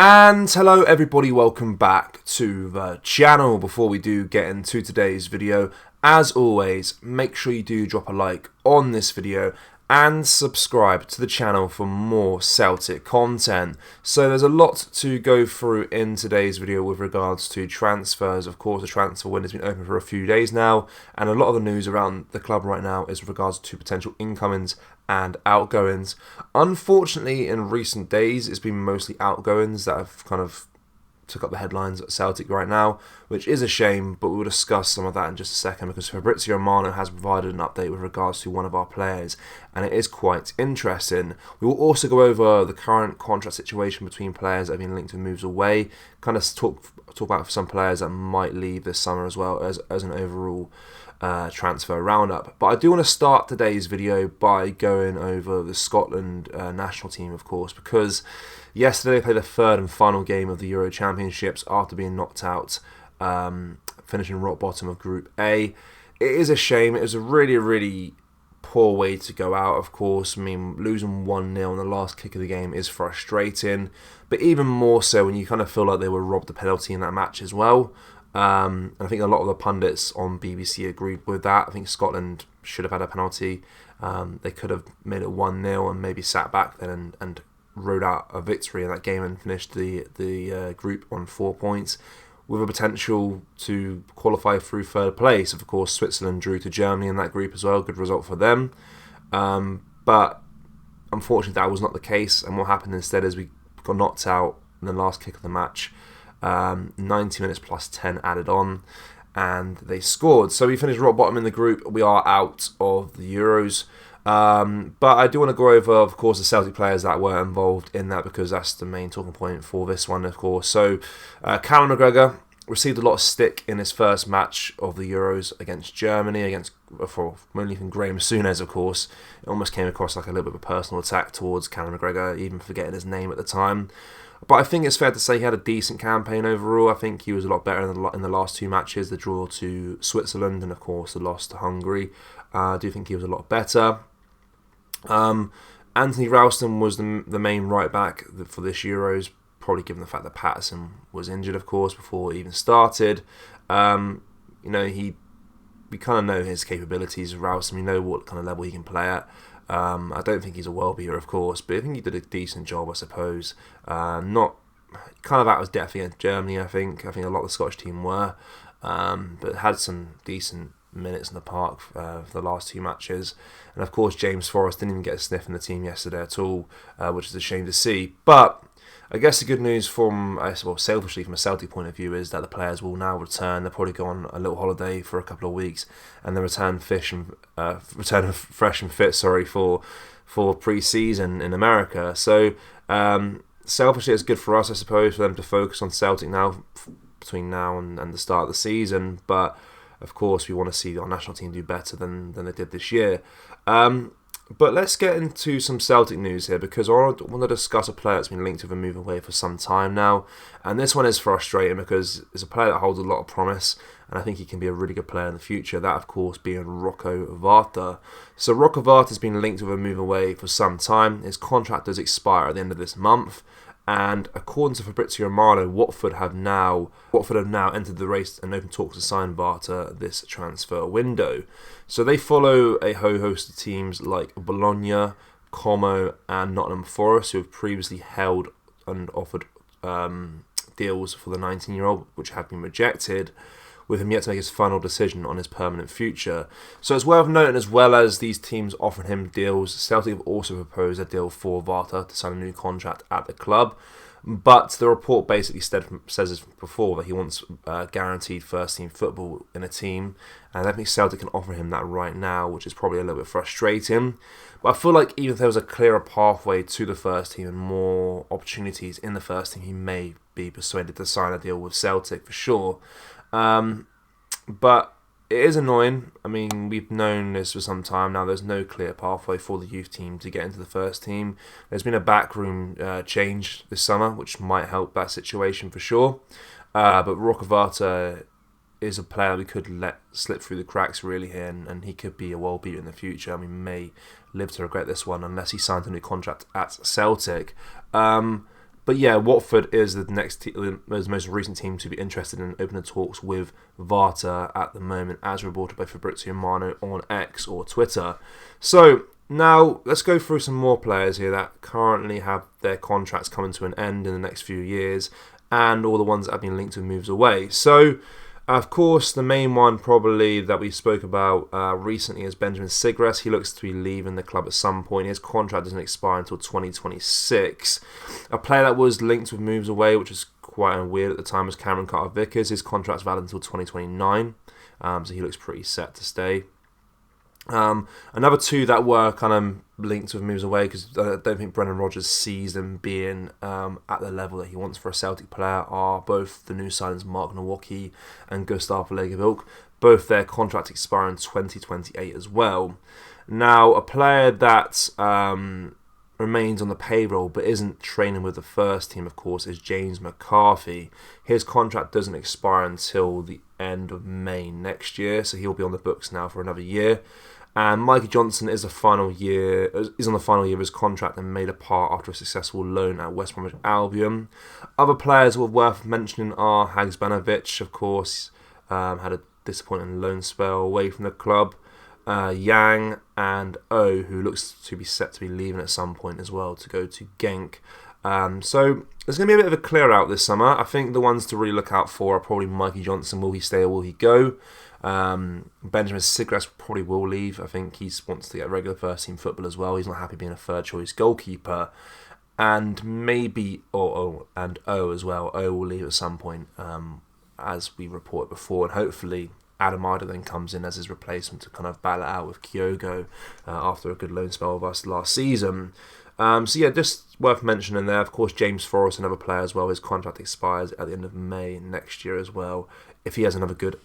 And hello everybody, welcome back to the channel. Before we do get into today's video, as always, make sure you do drop a like on this video and subscribe to the channel for more Celtic content. So there's a lot to go through in today's video with regards to transfers. Of course, the transfer window has been open for a few days now, and a lot of the news around the club right now is with regards to potential incomings and outgoings. Unfortunately, in recent days, it's been mostly outgoings that have kind of took up the headlines at Celtic right now, which is a shame, but we'll discuss some of that in just a second because Fabrizio Romano has provided an update with regards to one of our players, and it is quite interesting. We will also go over the current contract situation between players that have been linked to moves away, kind of talk about some players that might leave this summer as well as an overall transfer roundup. But I do want to start today's video by going over the Scotland national team, of course, because yesterday they played the third and final game of the Euro Championships after being knocked out, finishing rock bottom of Group A. It is a shame. It was a really poor way to go out, of course. I mean, losing 1-0 in the last kick of the game is frustrating, but even more so when you kind of feel like they were robbed a penalty in that match as well. And I think a lot of the pundits on BBC agreed with that. I think Scotland should have had a penalty. They could have made it 1-0 and maybe sat back then and rode out a victory in that game and finished the group on 4 points with a potential to qualify through third place. Of course, Switzerland drew to Germany in that group as well. Good result for them. But unfortunately, that was not the case. And what happened instead is we got knocked out in the last kick of the match. 90 minutes plus 10 added on, and they scored. So we finished rock bottom in the group. We are out of the Euros. But I do want to go over, of course, the Celtic players that were involved in that because that's the main talking point for this one, of course. So Callum McGregor received a lot of stick in his first match of the Euros against Germany, mainly from Graham Souness, of course. It almost came across like a little bit of a personal attack towards Callum McGregor, even forgetting his name at the time. But I think it's fair to say he had a decent campaign overall. I think he was a lot better in the last two matches, the draw to Switzerland and, of course, the loss to Hungary. I do think he was a lot better. Anthony Ralston was the main right-back for this Euros, probably given the fact that Patterson was injured, of course, before he even started. We kind of know his capabilities, Ralston. We know what kind of level he can play at. I don't think he's a world beater, of course, but I think he did a decent job, I suppose. Not kind of out of his depth against Germany, I think. I think a lot of the Scottish team were, but had some decent minutes in the park for the last two matches. And of course, James Forrest didn't even get a sniff in the team yesterday at all, which is a shame to see. But I guess the good news selfishly from a Celtic point of view is that the players will now return. They'll probably go on a little holiday for a couple of weeks, and they return fresh and fit. For pre-season in America. So selfishly, it's good for us, I suppose, for them to focus on Celtic now between now and the start of the season. But of course, we want to see our national team do better than they did this year. But let's get into some Celtic news here because I want to discuss a player that's been linked with a move away for some time now. And this one is frustrating because it's a player that holds a lot of promise, and I think he can be a really good player in the future. That, of course, being Rocco Vata. So Rocco Vata has been linked with a move away for some time. His contract does expire at the end of this month. And according to Fabrizio Romano, Watford have now entered the race and open talks to sign Vata this transfer window. So they follow a whole host of teams like Bologna, Como, and Nottingham Forest, who have previously held and offered deals for the 19-year-old, which have been rejected, with him yet to make his final decision on his permanent future. So it's worth noting, as well as these teams offering him deals, Celtic have also proposed a deal for Vata to sign a new contract at the club. But the report basically says as before that he wants guaranteed first-team football in a team, and I don't think Celtic can offer him that right now, which is probably a little bit frustrating. But I feel like even if there was a clearer pathway to the first team and more opportunities in the first team, he may be persuaded to sign a deal with Celtic for sure. But it is annoying. I mean, we've known this for some time now. There's no clear pathway for the youth team to get into the first team. There's been a backroom change this summer, which might help that situation for sure. But Rocco Vata is a player we could let slip through the cracks really here, and he could be a world beater in the future. I mean, may live to regret this one unless he signs a new contract at Celtic. But yeah, Watford is the most recent team to be interested in opening talks with Vata at the moment, as reported by Fabrizio Romano on X or Twitter. So now let's go through some more players here that currently have their contracts coming to an end in the next few years, and all the ones that have been linked with moves away. So, of course, the main one probably that we spoke about recently is Benjamin Sigres. He looks to be leaving the club at some point. His contract doesn't expire until 2026. A player that was linked with moves away, which is quite weird at the time, was Cameron Carter-Vickers. His contract's valid until 2029, so he looks pretty set to stay. Another two that were kind of linked with moves away, because I don't think Brendan Rodgers sees them being at the level that he wants for a Celtic player, are both the new signings Mark Nowacki and Gustav Legerbilk. Both their contracts expire in 2028 as well. Now, a player that remains on the payroll but isn't training with the first team, of course, is James McCarthy. His contract doesn't expire until the end of May next year, so he'll be on the books now for another year. And Mikey Johnson is on the final year of his contract and made a part after a successful loan at West Bromwich Albion. Other players who are worth mentioning are Haksabanovic, of course, had a disappointing loan spell away from the club. Yang and O, who looks to be set to be leaving at some point as well to go to Genk. So there's going to be a bit of a clear out this summer. I think the ones to really look out for are probably Mikey Johnson. Will he stay or will he go? Benjamin Sigres probably will leave. I think he wants to get regular first team football as well. He's not happy being a third choice goalkeeper. And maybe O as well. O will leave at some point, as we reported before, and hopefully Adam Ida then comes in as his replacement to kind of battle it out with Kyogo after a good loan spell with us last season. So yeah, just worth mentioning there. Of course, James Forrest, another player as well. His contract expires at the end of May next year as well. If he has another good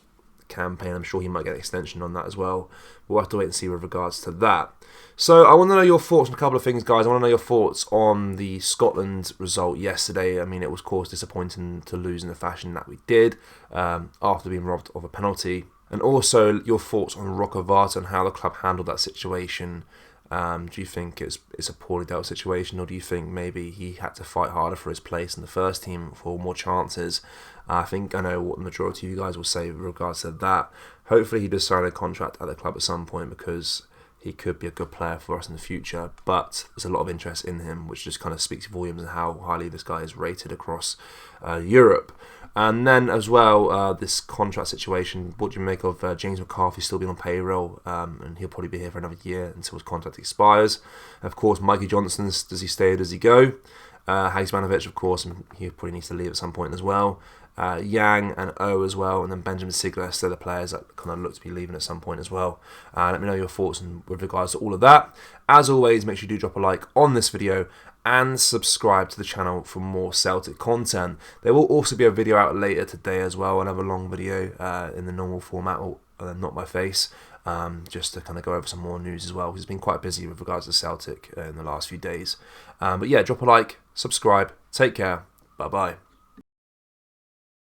campaign, I'm sure he might get an extension on that as well. We'll have to wait and see with regards to that. So I want to know your thoughts on a couple of things, guys. I want to know your thoughts on the Scotland result yesterday. I mean, it was, of course, disappointing to lose in the fashion that we did after being robbed of a penalty. And also your thoughts on Rocco Vata and how the club handled that situation. Do you think it's a poorly dealt situation, or do you think maybe he had to fight harder for his place in the first team for more chances? I think I know what the majority of you guys will say with regards to that. Hopefully he does sign a contract at the club at some point, because he could be a good player for us in the future. But there's a lot of interest in him, which just kind of speaks volumes on how highly this guy is rated across Europe. And then as well, this contract situation, what do you make of James McCarthy still being on payroll? And he'll probably be here for another year until his contract expires. Of course, Mikey Johnson, does he stay or does he go? Haksabanovic, of course, he probably needs to leave at some point as well. Yang and O as well, and then Benjamin Sigres, they're the players that kind of look to be leaving at some point as well. Let me know your thoughts with regards to all of that. As always, make sure you do drop a like on this video and subscribe to the channel for more Celtic content. There will also be a video out later today as well, another long video in the normal format, not my face, just to kind of go over some more news as well, because it's been quite busy with regards to Celtic in the last few days. But yeah, drop a like, subscribe, take care, bye bye.